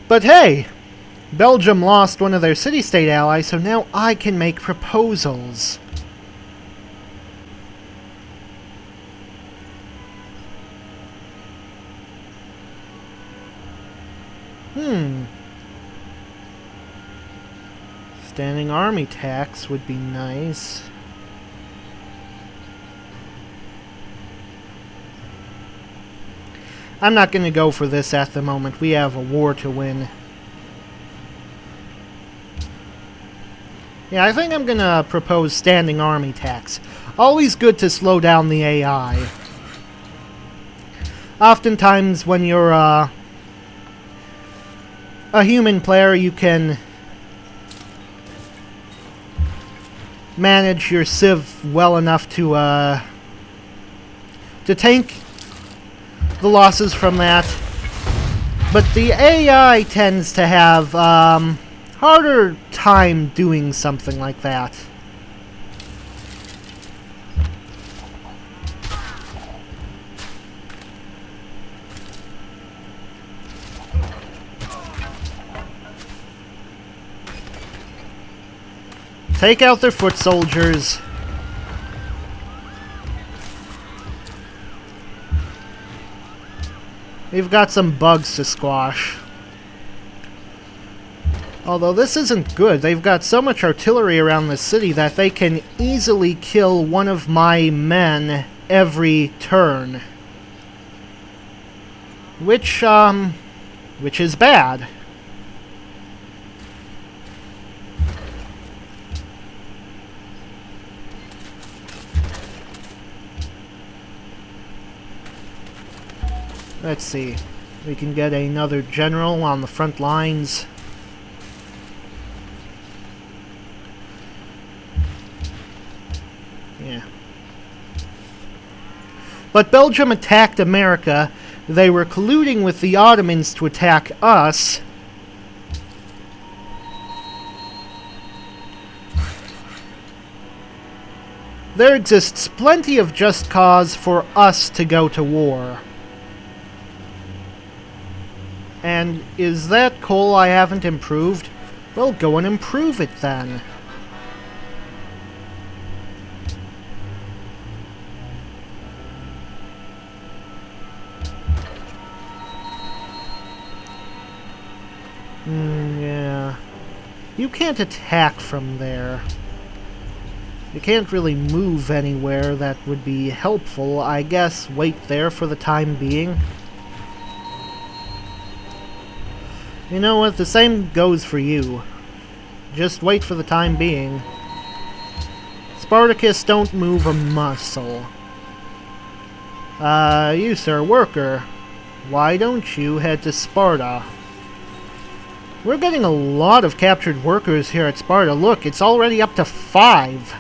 But hey, Belgium lost one of their city-state allies, so now I can make proposals. Standing army tax would be nice. I'm not going to go for this at the moment. We have a war to win. Yeah, I think I'm going to propose standing army tax. Always good to slow down the AI. Oftentimes when you're a human player, you can manage your civ well enough to tank the losses from that. But the AI tends to have harder time doing something like that. Take out their foot soldiers. We've got some bugs to squash. Although this isn't good. They've got so much artillery around the city that they can easily kill one of my men every turn. Which is bad. Let's see. We can get another general on the front lines. Yeah. But Belgium attacked America. They were colluding with the Ottomans to attack us. There exists plenty of just cause for us to go to war. And is that coal I haven't improved? Well, go and improve it then. Yeah. You can't attack from there. You can't really move anywhere that would be helpful. I guess wait there for the time being. You know what? The same goes for you. Just wait for the time being. Spartacus, don't move a muscle. You, sir, worker. Why don't you head to Sparta? We're getting a lot of captured workers here at Sparta. Look, it's already up to 5.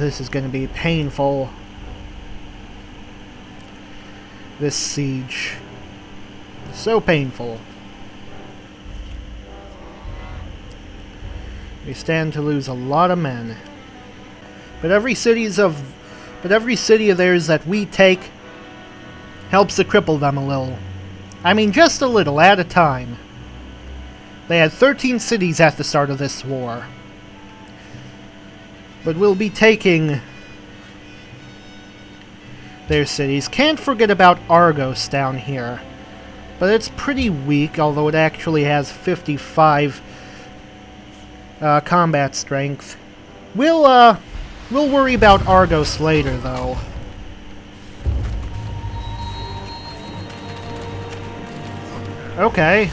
This is going to be painful. This siege. So painful. We stand to lose a lot of men. But every city of theirs that we take helps to cripple them a little. I mean, just a little at a time. They had 13 cities at the start of this war. But we'll be taking their cities. Can't forget about Argos down here. But it's pretty weak, although it actually has 55 combat strength. We'll worry about Argos later, though. Okay.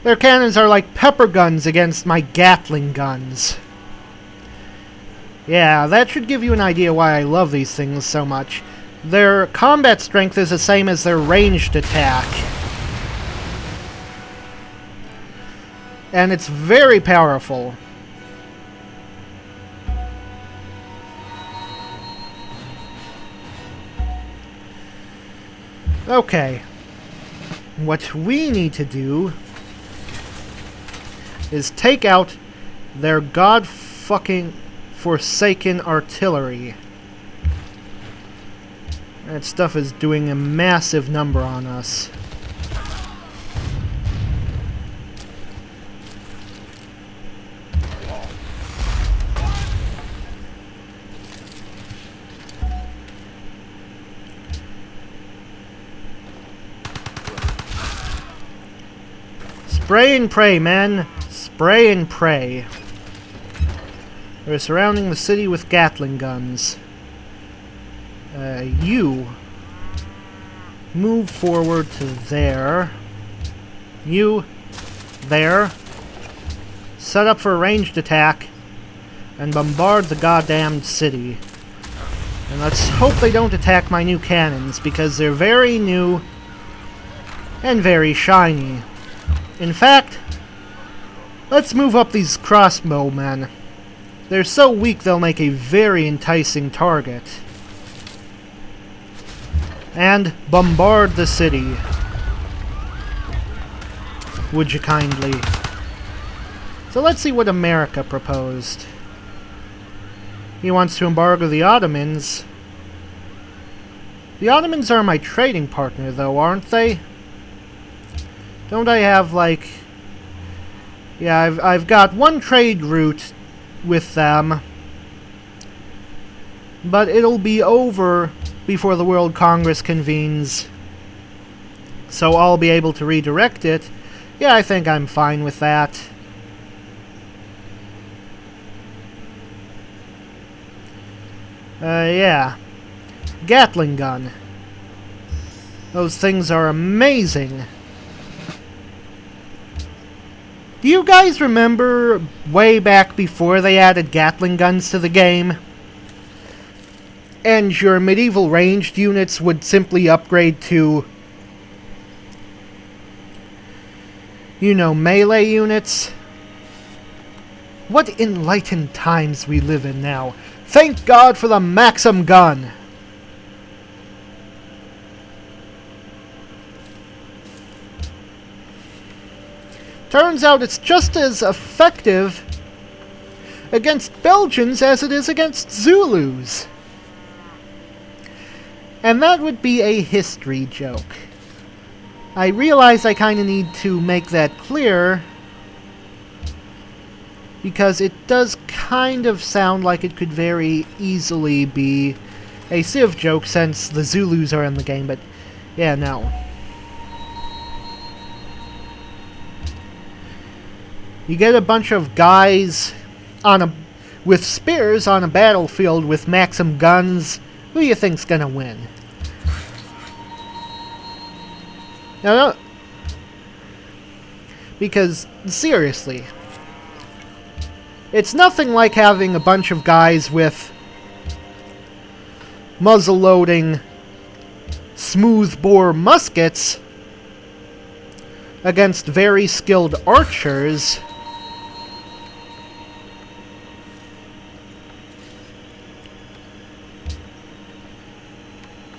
Their cannons are like pepper guns against my Gatling guns. Yeah, that should give you an idea why I love these things so much. Their combat strength is the same as their ranged attack. And it's very powerful. Okay. What we need to do is take out their god-fucking forsaken artillery. That stuff is doing a massive number on us. Spray and pray, men. Spray and pray. We're surrounding the city with Gatling guns. You move forward to there. You there. Set up for a ranged attack and bombard the goddamned city. And let's hope they don't attack my new cannons, because they're very new and very shiny. In fact, let's move up these crossbowmen. They're so weak they'll make a very enticing target. And bombard the city. Would you kindly? So let's see what America proposed. He wants to embargo the Ottomans. The Ottomans are my trading partner, though, aren't they? Don't I have, like... Yeah, I've got one trade route with them. But it'll be over before the World Congress convenes. So I'll be able to redirect it. Yeah, I think I'm fine with that. Yeah. Gatling gun. Those things are amazing. Do you guys remember way back before they added Gatling guns to the game? And your medieval ranged units would simply upgrade to, you know, melee units? What enlightened times we live in now. Thank God for the Maxim gun! Turns out it's just as effective against Belgians as it is against Zulus. And that would be a history joke. I realize I kind of need to make that clear, because it does kind of sound like it could very easily be a Civ joke since the Zulus are in the game, but yeah, no. You get a bunch of guys with spears on a battlefield with Maxim guns. Who do you think's gonna win? No, because, seriously, it's nothing like having a bunch of guys with muzzle-loading, smooth-bore muskets against very skilled archers.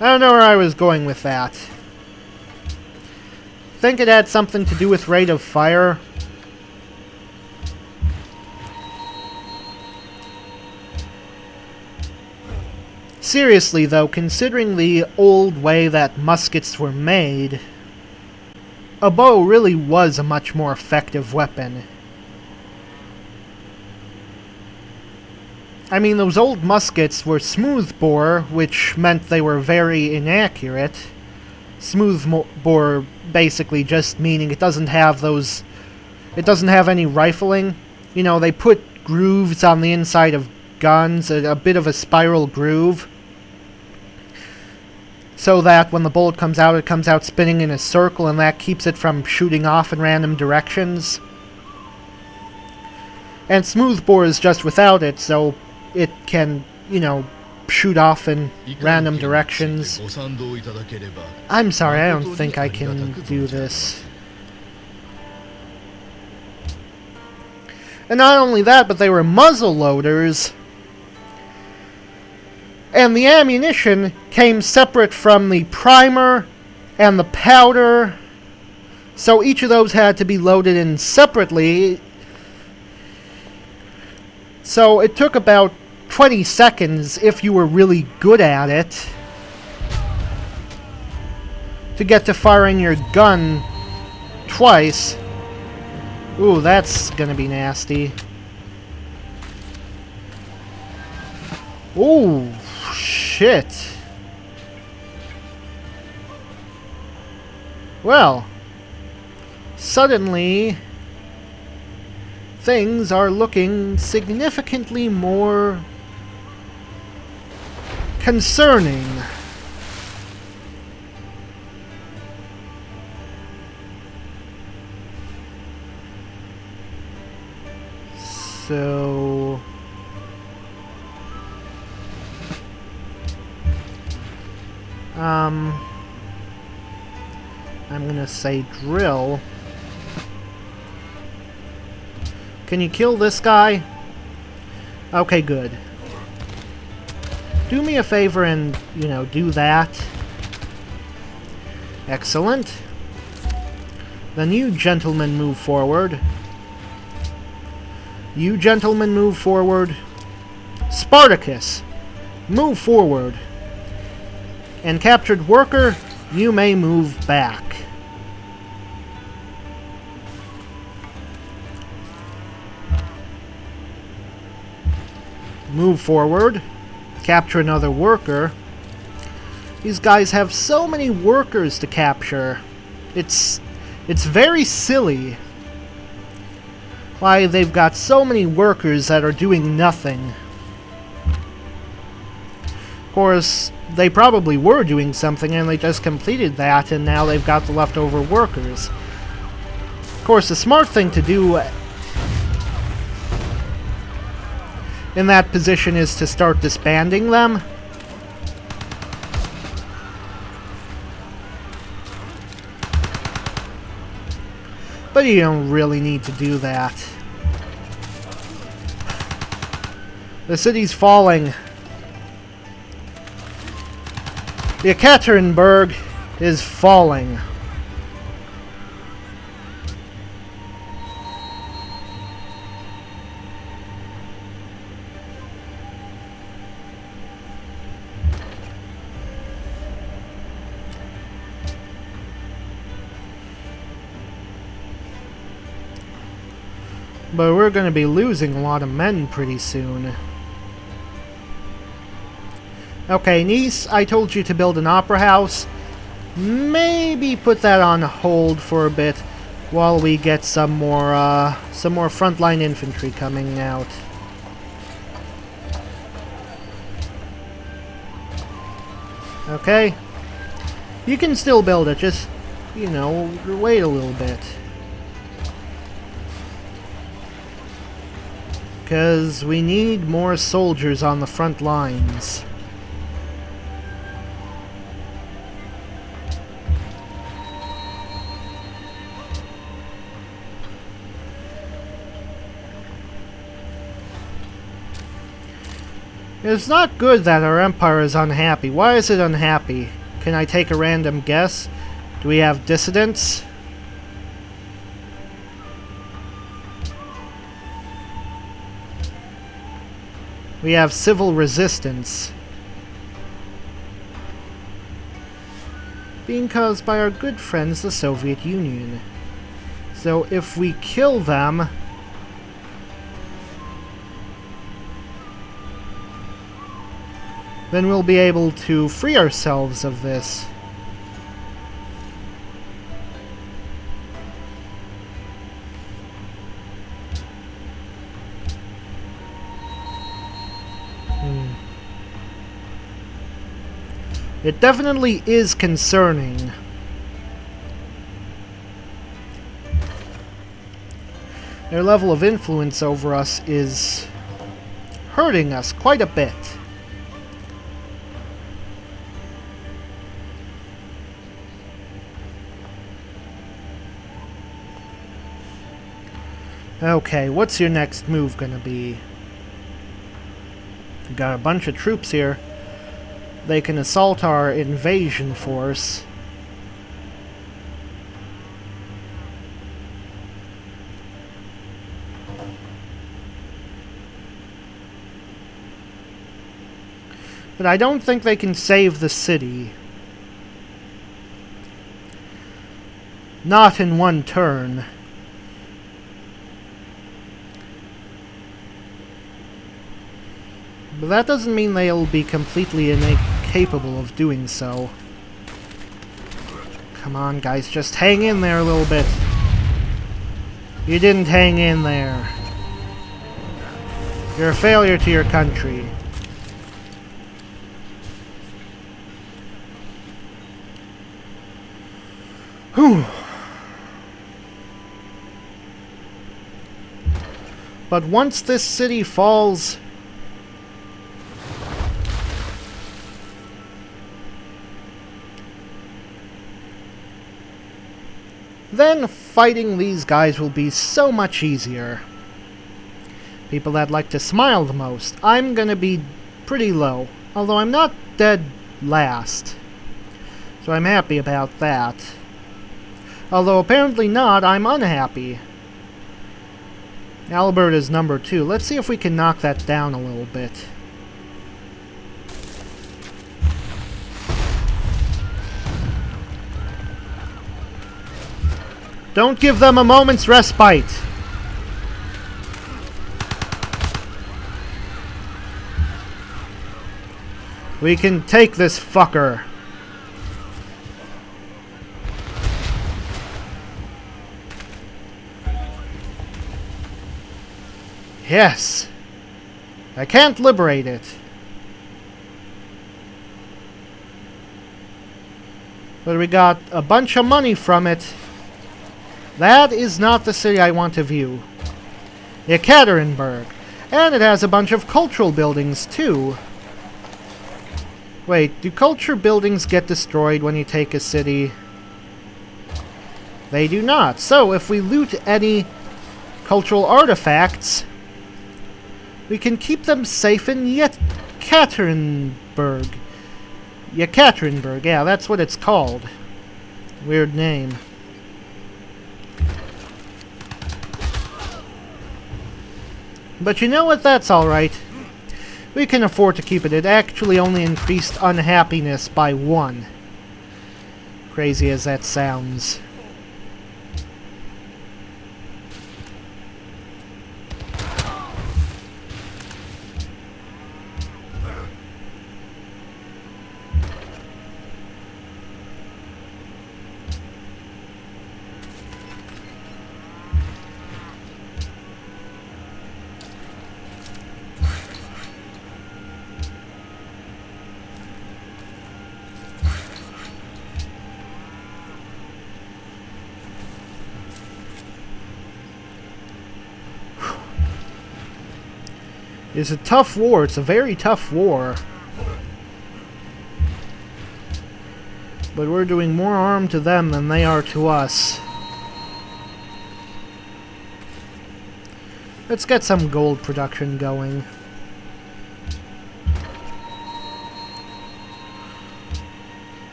I don't know where I was going with that. Think it had something to do with rate of fire. Seriously though, considering the old way that muskets were made, a bow really was a much more effective weapon. I mean, those old muskets were smooth-bore, which meant they were very inaccurate. Smooth-bore basically just meaning it doesn't have any rifling. You know, they put grooves on the inside of guns, a bit of a spiral groove, so that when the bullet comes out, it comes out spinning in a circle, and that keeps it from shooting off in random directions. And smoothbore is just without it, so it can, you know, shoot off in random directions. I'm sorry, I don't think I can do this. And not only that, but they were muzzle loaders. And the ammunition came separate from the primer and the powder. So each of those had to be loaded in separately. So it took about 20 seconds if you were really good at it. to get to firing your gun twice. Ooh, that's gonna be nasty. Ooh, shit. Well, suddenly things are looking significantly more concerning. So I'm gonna say drill. Can you kill this guy? Okay, good. Do me a favor and, you know, do that. Excellent. Then you gentlemen move forward. You gentlemen move forward. Spartacus, move forward. And captured worker, you may move back. Move forward. Capture another worker. These guys have so many workers to capture. It's very silly why they've got so many workers that are doing nothing. Of course, they probably were doing something and they just completed that and now they've got the leftover workers. Of course, the smart thing to do in that position is to start disbanding them. But you don't really need to do that. The city's falling. The Ekaterinburg is falling. But we're going to be losing a lot of men pretty soon. Okay, Nice, I told you to build an opera house. Maybe put that on hold for a bit while we get some more frontline infantry coming out. Okay? You can still build it, just, you know, wait a little bit. Because we need more soldiers on the front lines. It's not good that our empire is unhappy. Why is it unhappy? Can I take a random guess? Do we have dissidents? We have civil resistance. Being caused by our good friends, the Soviet Union. So if we kill them, then we'll be able to free ourselves of this. It definitely is concerning. Their level of influence over us is hurting us quite a bit. Okay, what's your next move gonna be? We've got a bunch of troops here. They can assault our invasion force. But I don't think they can save the city. Not in one turn. But that doesn't mean they'll be completely incapable of doing so. Come on, guys, just hang in there a little bit. You didn't hang in there. You're a failure to your country. Whew. But once this city falls, then fighting these guys will be so much easier. People that like to smile the most. I'm gonna be pretty low, although I'm not dead last. So I'm happy about that. Although apparently not, I'm unhappy. Albert is number 2. Let's see if we can knock that down a little bit. Don't give them a moment's respite. We can take this fucker. Yes. I can't liberate it. But we got a bunch of money from it. That is not the city I want to view. Yekaterinburg. And it has a bunch of cultural buildings, too. Wait, do culture buildings get destroyed when you take a city? They do not. So, if we loot any cultural artifacts, we can keep them safe in Yekaterinburg. Yekaterinburg, yeah, that's what it's called. Weird name. But you know what? That's alright. We can afford to keep it. It actually only increased unhappiness by 1. Crazy as that sounds. It's a tough war. It's a very tough war. But we're doing more harm to them than they are to us. Let's get some gold production going.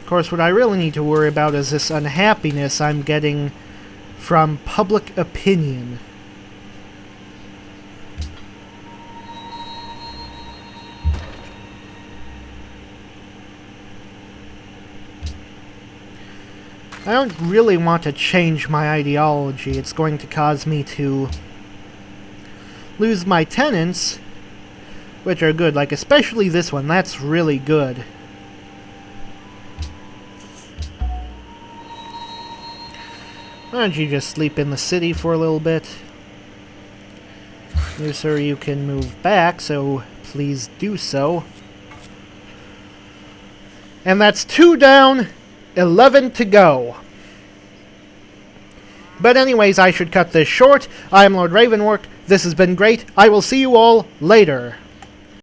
Of course, what I really need to worry about is this unhappiness I'm getting from public opinion. I don't really want to change my ideology. It's going to cause me to lose my tenants, which are good. Like, especially this one. That's really good. Why don't you just sleep in the city for a little bit? You, sir, you can move back, so please do so. And that's 2 down. 11 to go. But anyways, I should cut this short. I am Lord Revonworc. This has been great. I will see you all later.